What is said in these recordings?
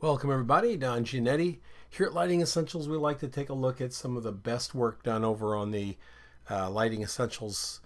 Welcome everybody, Don Giannetti. Here at Lighting Essentials, we like to take a look at some of the best work done over on the Lighting Essentials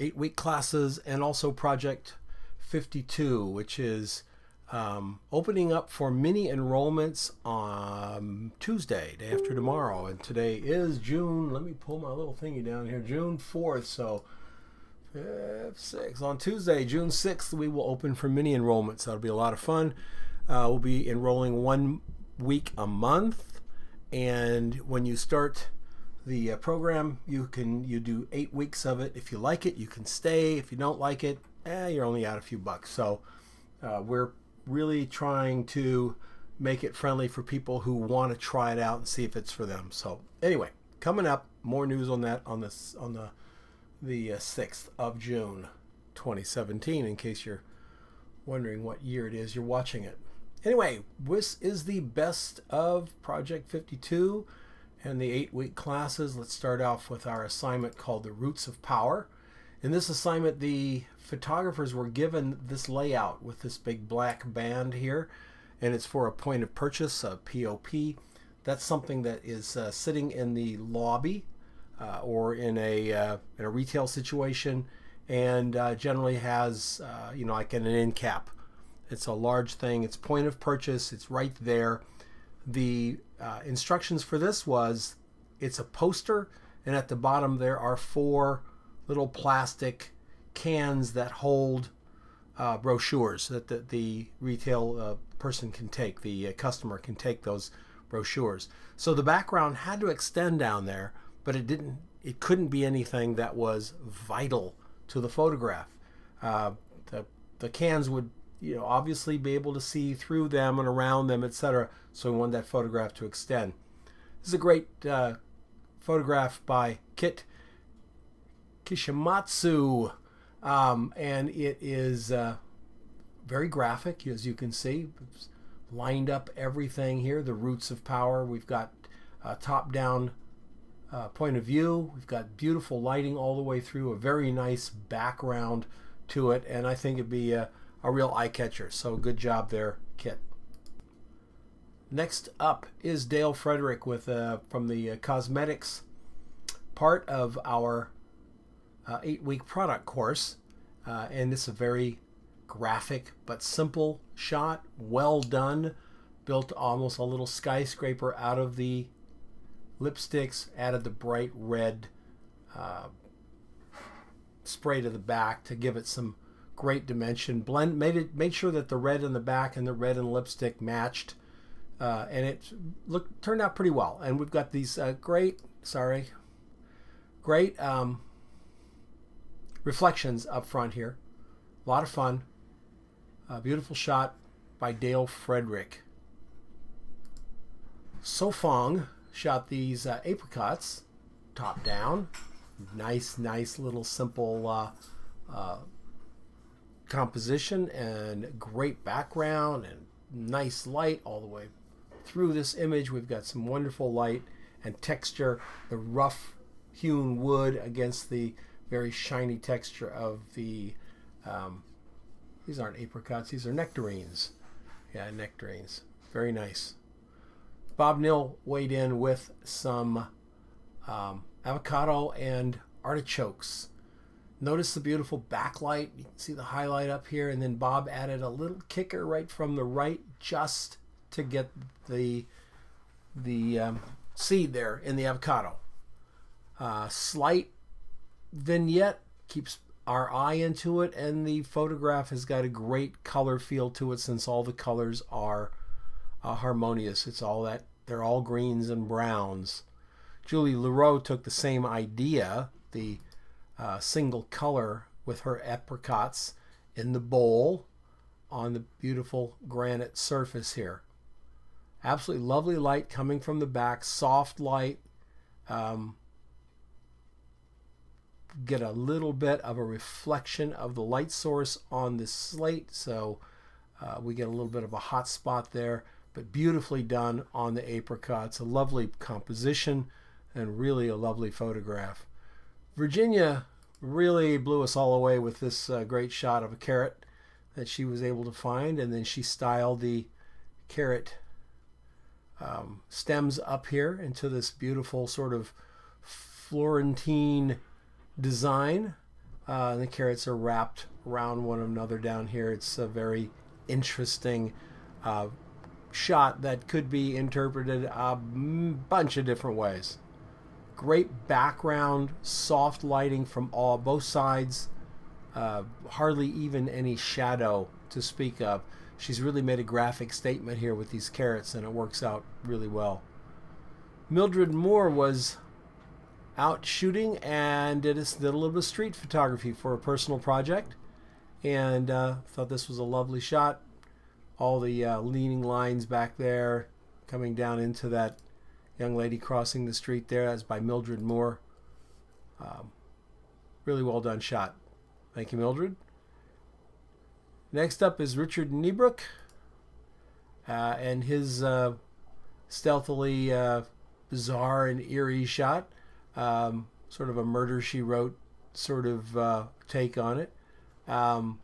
8-week classes and also Project 52, which is opening up for mini enrollments on Tuesday, day after tomorrow. And today is June, let me pull my little thingy down here, June 4th. So 6. On Tuesday, June 6th, we will open for mini enrollments. That'll be a lot of fun. We'll be enrolling 1 week a month, and when you start the program, you do 8 weeks of it. If you like it, you can stay. If you don't like it, you're only out a few bucks. So we're really trying to make it friendly for people who want to try it out and see if it's for them. So anyway, coming up, more news on that on the 6th of June 2017, in case you're wondering what year it is you're watching it. Anyway, this is the best of Project 52 and the 8-week classes. Let's start off with our assignment called The Roots of Power. In this assignment, the photographers were given this layout with this big black band here, and it's for a point of purchase, a POP. That's something that is sitting in the lobby or in a retail situation, and generally has, like an end cap. It's a large thing. It's point of purchase. It's right there. The instructions for this was, it's a poster, and at the bottom there are 4 little plastic cans that hold brochures that the retail person can take. The customer can take those brochures. So the background had to extend down there, but it didn't. It couldn't be anything that was vital to the photograph. The cans would, obviously be able to see through them and around them, etc. So we wanted that photograph to extend. This is a great photograph by Kit Kishimatsu, and it is very graphic, as you can see. It's lined up everything here. The roots of power. We've got top-down point of view. We've got beautiful lighting all the way through. A very nice background to it, and I think it'd be a real eye-catcher. So good job there, Kit. Next up is Dale Frederick with from the cosmetics part of our 8-week product course, and it's a very graphic but simple shot, well done. Built almost a little skyscraper out of the lipsticks, added the bright red spray to the back to give it some great dimension. Made sure that the red in the back and the red in the lipstick matched, and it turned out pretty well. And we've got these great reflections up front here. A lot of fun. Beautiful shot by Dale Frederick. Sofong shot these apricots top down. Nice little simple composition and great background and nice light all the way through this image. We've got some wonderful light and texture, the rough hewn wood against the very shiny texture of the these aren't apricots, these are nectarines. Yeah, nectarines. Very nice. Bob Nill weighed in with some avocado and artichokes. Notice the beautiful backlight. You can see the highlight up here, and then Bob added a little kicker right from the right just to get the seed there in the avocado. Slight vignette keeps our eye into it, and the photograph has got a great color feel to it since all the colors are harmonious. They're all greens and browns. Julie Leroux took the same idea, the single color with her apricots in the bowl on the beautiful granite surface here. Absolutely lovely light coming from the back, soft light. Get a little bit of a reflection of the light source on the slate, so we get a little bit of a hot spot there, but beautifully done on the apricots. A lovely composition and really a lovely photograph. Virginia really blew us all away with this great shot of a carrot that she was able to find, and then she styled the carrot stems up here into this beautiful sort of Florentine design. The carrots are wrapped around one another down here. It's a very interesting shot that could be interpreted a bunch of different ways. Great background, soft lighting from both sides, hardly even any shadow to speak of. She's really made a graphic statement here with these carrots, and it works out really well. Mildred Moore was out shooting and did a little bit of street photography for a personal project, and thought this was a lovely shot. All the leaning lines back there coming down into that young lady crossing the street there. That's by Mildred Moore. Really well done shot. Thank you, Mildred. Next up is Richard Niebrook and his stealthily bizarre and eerie shot. Sort of a Murder, She Wrote sort of take on it. And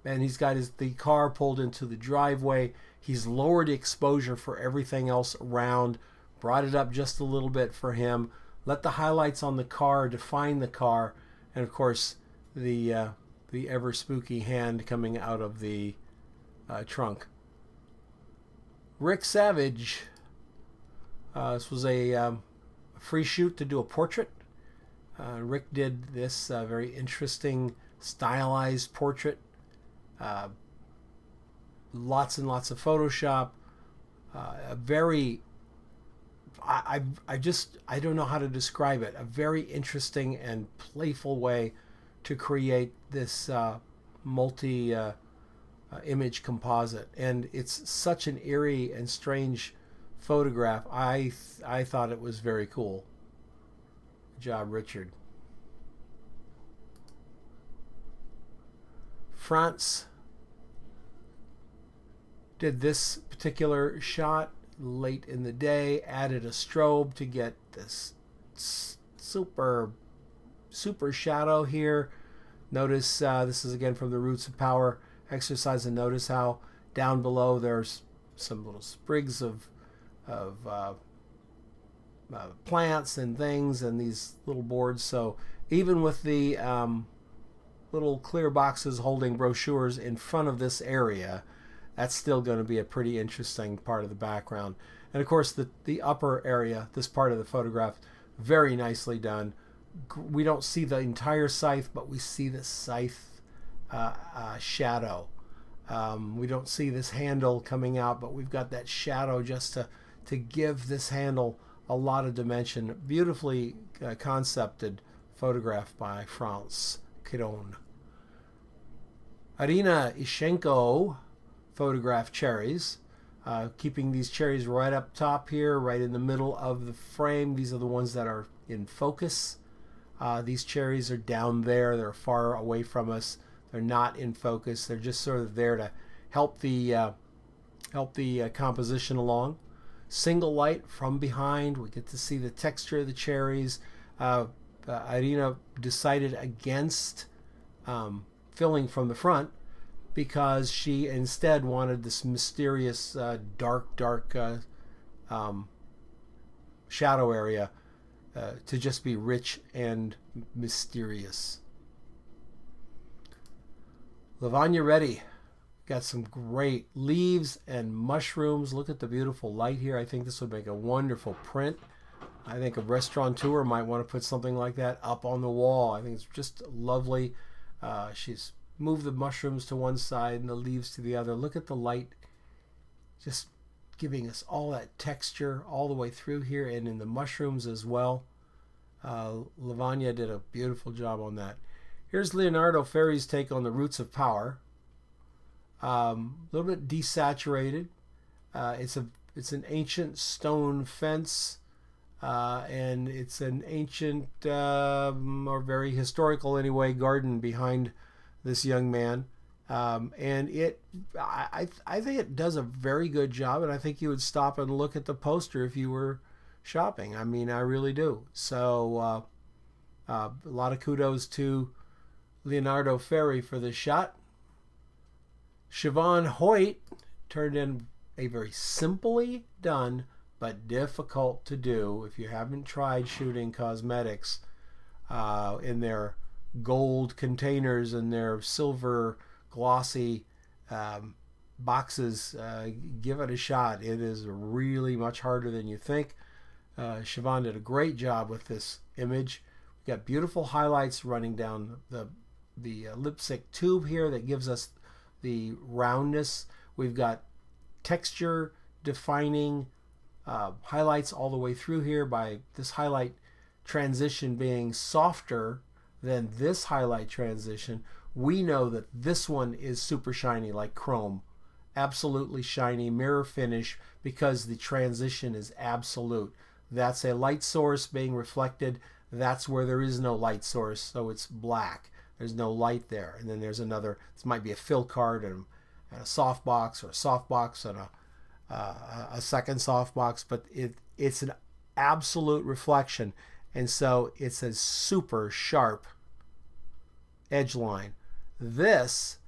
he's got the car pulled into the driveway. He's lowered exposure for everything else around, brought it up just a little bit for him, let the highlights on the car define the car, and of course the ever spooky hand coming out of the trunk. Rick Savage. This was a free shoot to do a portrait. Rick did this very interesting stylized portrait. Lots and lots of Photoshop. A very, I don't know how to describe it. A very interesting and playful way to create this multi-image composite, and it's such an eerie and strange photograph. I thought it was very cool. Good job, Richard. France did this particular shot late in the day, added a strobe to get this super shadow here. Notice this is again from the Roots of Power exercise, and notice how down below there's some little sprigs of plants and things and these little boards. So even with the little clear boxes holding brochures in front of this area, that's still going to be a pretty interesting part of the background. And of course the upper area, this part of the photograph, very nicely done. We don't see the entire scythe, but we see the scythe shadow. We don't see this handle coming out, but we've got that shadow just to give this handle a lot of dimension. Beautifully concepted photograph by France Quiron. Edina Shenko photographed cherries, keeping these cherries right up top here, right in the middle of the frame. These are the ones that are in focus. These cherries are down there. They're far away from us. They're not in focus. They're just sort of there to help the composition along. Single light from behind. We get to see the texture of the cherries. Edina decided against filling from the front because she instead wanted this mysterious dark shadow area to just be rich and mysterious. Lavanya Ready. Got some great leaves and mushrooms. Look at the beautiful light here. I think this would make a wonderful print. I think a restaurateur might want to put something like that up on the wall. I think it's just lovely. She's moved the mushrooms to one side and the leaves to the other. Look at the light just giving us all that texture all the way through here, and in the mushrooms as well. Lavanya did a beautiful job on that. Here's Leonardo Ferri's take on the Roots of Power. A little bit desaturated. It's an ancient stone fence, and it's an ancient or very historical anyway garden behind this young man. And I think it does a very good job, and I think you would stop and look at the poster if you were shopping. I mean, I really do. So a lot of kudos to Leonardo Ferri for this shot. Siobhan Hoyt turned in a very simply done but difficult to do if you haven't tried shooting cosmetics in their gold containers and their silver glossy boxes. Give it a shot. It is really much harder than you think. Siobhan did a great job with this image. We've got beautiful highlights running down the lipstick tube here that gives us the roundness. We've got texture defining highlights all the way through here, by this highlight transition being softer than this highlight transition. We know that this one is super shiny like chrome. Absolutely shiny, mirror finish, because the transition is absolute. That's a light source being reflected. That's where there is no light source, so it's black. There's no light there. And then there's another, this might be a fill card and a softbox, or a softbox and a second softbox, but it's an absolute reflection. And so it's a super sharp edge line. This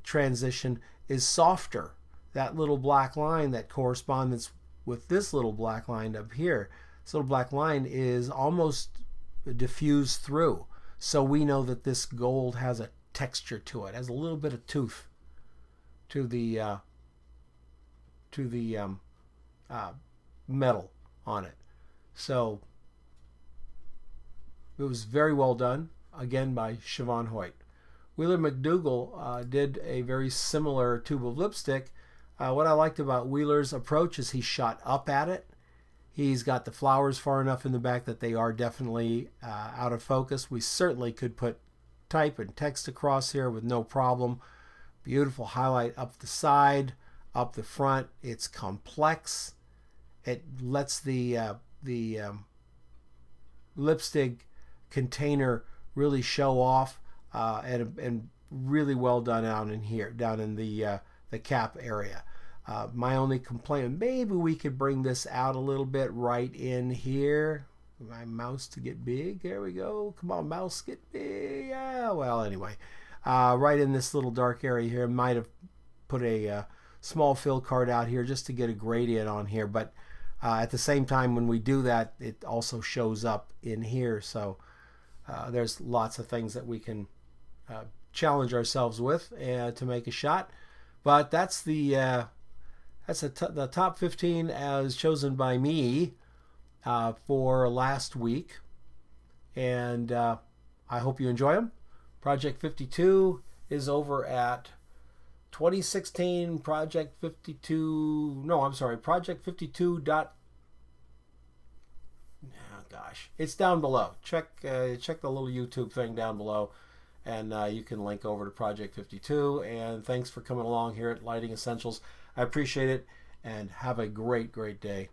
transition is softer. That little black line that corresponds with this little black line up here, this little black line is almost diffused through. So we know that this gold has a texture to it, has a little bit of tooth to the metal on it. So it was very well done, again by Siobhan Hoyt. Wheeler McDougall did a very similar tube of lipstick. What I liked about Wheeler's approach is he shot up at it. He's got the flowers far enough in the back that they are definitely out of focus. We certainly could put type and text across here with no problem. Beautiful highlight up the side, up the front. It's complex. It lets the lipstick container really show off, and really well done out in here, down in the cap area. My only complaint, maybe we could bring this out a little bit right in here. My mouse to get big. There we go. Come on, mouse, get big. Yeah, well, anyway. Right in this little dark area here. Might have put a small fill card out here just to get a gradient on here. But at the same time, when we do that, it also shows up in here. So there's lots of things that we can challenge ourselves with to make a shot. But that's the top 15 as chosen by me for last week, and I hope you enjoy them. Project 52 is over at 2016 Project 52. No, I'm sorry, Project 52. Gosh, it's down below. Check the little YouTube thing down below, and you can link over to Project 52. And thanks for coming along here at Lighting Essentials. I appreciate it, and have a great day.